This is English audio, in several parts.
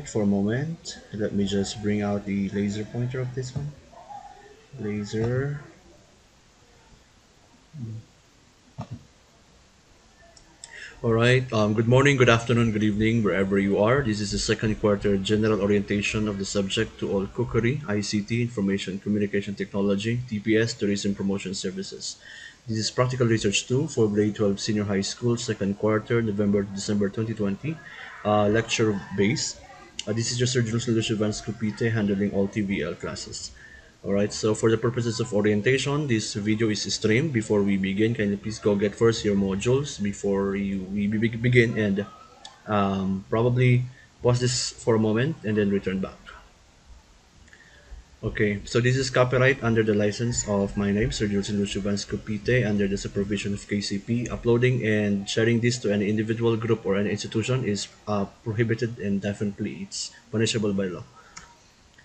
Alright, for a moment, let me just bring out the laser pointer of this one. Laser. Alright, good morning, good afternoon, good evening, wherever you are. This is the second quarter general orientation of the subject to all cookery, ICT, Information Communication Technology, TPS, Tourism Promotion Services. This is Practical Research 2 for grade 12 senior high school, second quarter, November to December 2020, lecture base. This is your Sir Jules Vance Cupite handling all TVL classes. Alright, so for the purposes of orientation, this video is streamed. Before we begin, kindly please go get first your modules before we begin, and probably pause this for a moment and then return back. Okay, so this is copyright under the license of my name, Sir Jules Vance Cupite, under the supervision of KCP. Uploading and sharing this to any individual, group, or any institution is prohibited, and definitely it's punishable by law.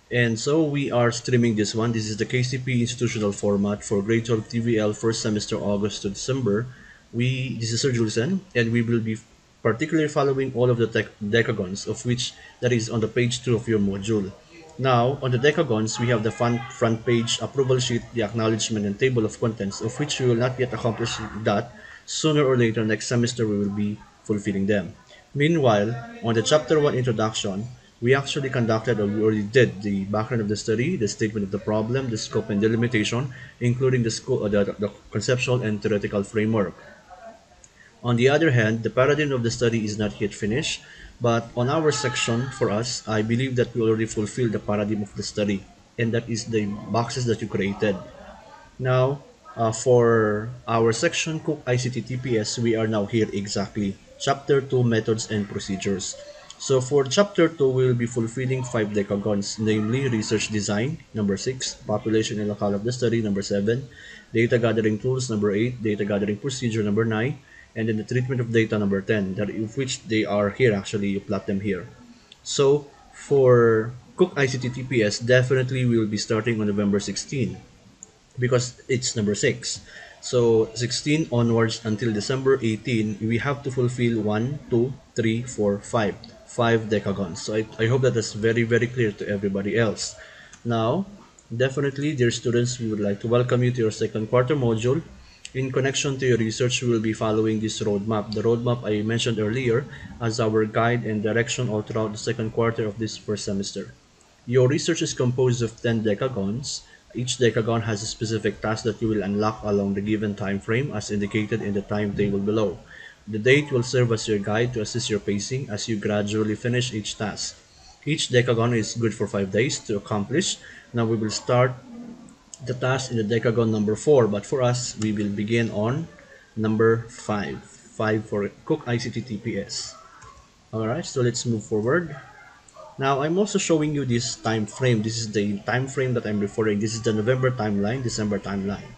And so we are streaming this one. This is the KCP institutional format for grade 12 TVL first semester August to December. This is Sir Julesen, and we will be particularly following all of the decagons, of which that is on the page 2 of your module. Now, on the decagons, we have the front page, approval sheet, the acknowledgement, and table of contents, of which we will not yet accomplish that. Sooner or later next semester, we will be fulfilling them. Meanwhile, on the chapter 1 introduction, we actually conducted, or we already did, the background of the study, the statement of the problem, the scope and delimitation, including the conceptual and theoretical framework. On the other hand, the paradigm of the study is not yet finished, but on our section, for us, I believe that we already fulfilled the paradigm of the study, and that is the boxes that you created. Now, for our section, Cook ICT TPS, we are now here exactly. Chapter 2, Methods and Procedures. So for chapter 2, we will be fulfilling 5 decagons, namely research design, number 6, population and locale of the study, number 7, data gathering tools, number 8, data gathering procedure, number 9, and then the treatment of data, number 10, that of which they are here, actually, you plot them here. So for Cook ICT TPS, definitely we will be starting on November 16, because it's number 6. So 16 onwards until December 18, we have to fulfill 1, 2, 3, 4, 5. 5 decagons. So I hope that is very, very clear to everybody else. Now, definitely, dear students, we would like to welcome you to your second quarter module. In connection to your research, we will be following this roadmap. The roadmap I mentioned earlier as our guide and direction all throughout the second quarter of this first semester. Your research is composed of 10 decagons. Each decagon has a specific task that you will unlock along the given time frame as indicated in the timetable below. The date will serve as your guide to assist your pacing as you gradually finish each task. Each decagon is good for 5 days to accomplish. Now we will start the task in the decagon number 4, but for us, we will begin on number 5. 5 for Cook ICT TPS. Alright, so let's move forward. Now I'm also showing you this time frame. This is the time frame that I'm referring. This is the November timeline, December timeline.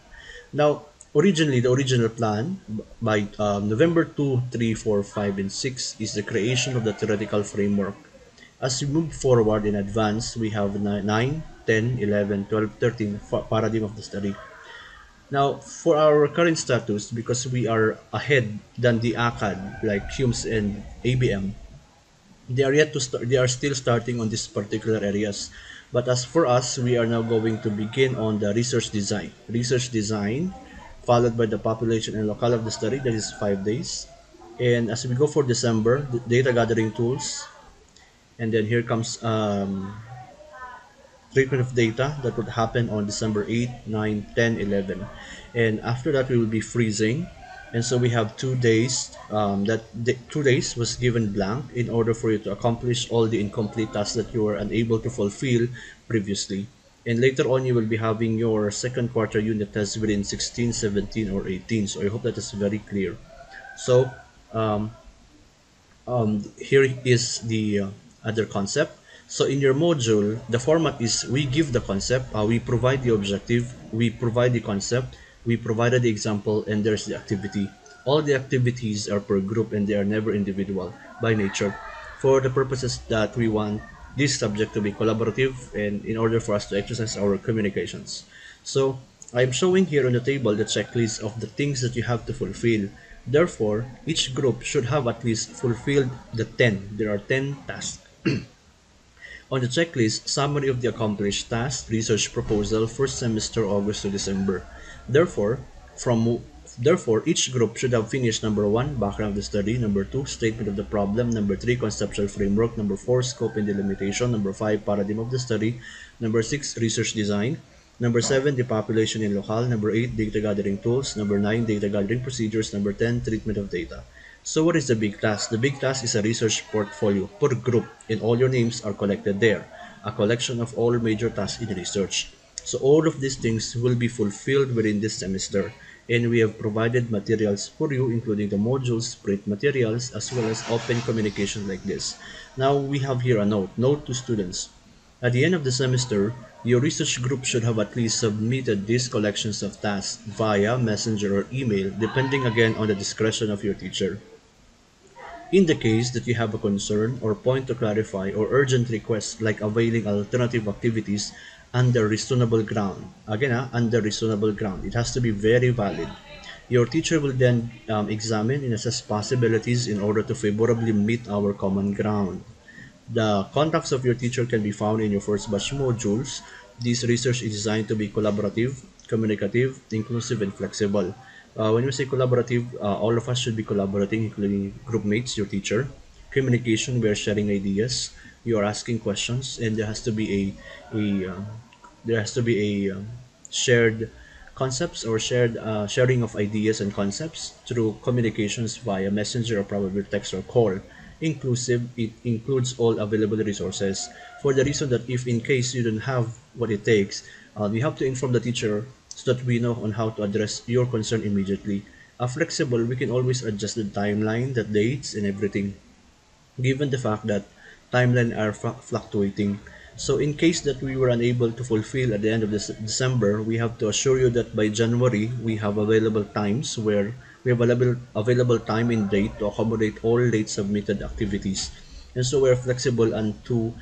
Now, originally, the original plan by November 2, 3, 4, 5, and 6 is the creation of the theoretical framework. As we move forward in advance, we have 9, 10, 11, 12, 13 paradigm of the study. Now, for our current status, because we are ahead than the ACAD, like Humes and ABM, they are yet to start. They are still starting on these particular areas. But as for us, we are now going to begin on the research design. Research design, followed by the population and locale of the study, that is 5 days. And as we go for December, the data gathering tools, and then here comes treatment of data that would happen on December 8, 9, 10, 11. And after that, we will be freezing. And so we have 2 days. 2 days was given blank in order for you to accomplish all the incomplete tasks that you were unable to fulfill previously. And later on, you will be having your second quarter unit test within 16, 17, or 18. So I hope that is very clear. So here is the other concept. So in your module, the format is we give the concept, we provide the objective, we provide the concept, we provided the example, and there's the activity. All the activities are per group and they are never individual by nature, for the purposes that we want this subject to be collaborative and in order for us to exercise our communications. So I'm showing here on the table the checklist of the things that you have to fulfill. Therefore, each group should have at least fulfilled the 10. There are 10 tasks. On the checklist, summary of the accomplished task, research proposal, first semester August to December. Therefore, from Therefore, each group should have finished number 1, background of the study, number 2, statement of the problem, number 3, conceptual framework, number 4, scope and delimitation, number 5, paradigm of the study, number 6, research design, number 7, the population in locale, number 8, data gathering tools, number 9, data gathering procedures, number 10, treatment of data. So what is the big task? The big task is a research portfolio per group and all your names are collected there. A collection of all major tasks in research. So all of these things will be fulfilled within this semester and we have provided materials for you including the modules, print materials, as well as open communication like this. Now we have here a note. Note to students. At the end of the semester, your research group should have at least submitted these collections of tasks via messenger or email depending again on the discretion of your teacher. In the case that you have a concern or point to clarify or urgent request like availing alternative activities under reasonable ground, again, under reasonable ground, it has to be very valid. Your teacher will then examine and assess possibilities in order to favorably meet our common ground. The contacts of your teacher can be found in your first batch modules. This research is designed to be collaborative, communicative, inclusive, and flexible. When we say collaborative, all of us should be collaborating, including group mates, your teacher. Communication, we are sharing ideas. You are asking questions, and there has to be a shared concepts or sharing of ideas and concepts through communications via messenger or probably text or call. Inclusive, it includes all available resources for the reason that if in case you don't have what it takes, we have to inform the teacher so that we know on how to address your concern immediately. Flexible, we can always adjust the timeline, the dates, and everything given the fact that timeline are fluctuating. So in case that we were unable to fulfill at the end of this December, we have to assure you that by January we have available times where we have available time and date to accommodate all late submitted activities. And so we're flexible and to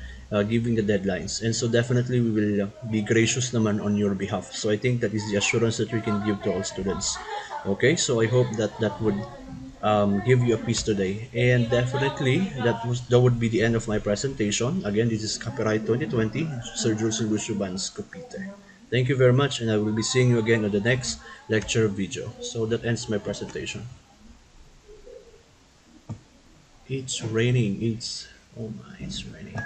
giving the deadlines. And so definitely we will be gracious naman on your behalf. So I think that is the assurance that we can give to all students. Okay, so I hope that that would give you a piece today. And definitely that would be the end of my presentation. Again, this is Copyright 2020, Sir Jules Luciban's Copite. Thank you very much, and I will be seeing you again on the next lecture video. So that ends my presentation. It's raining. Oh my, it's raining.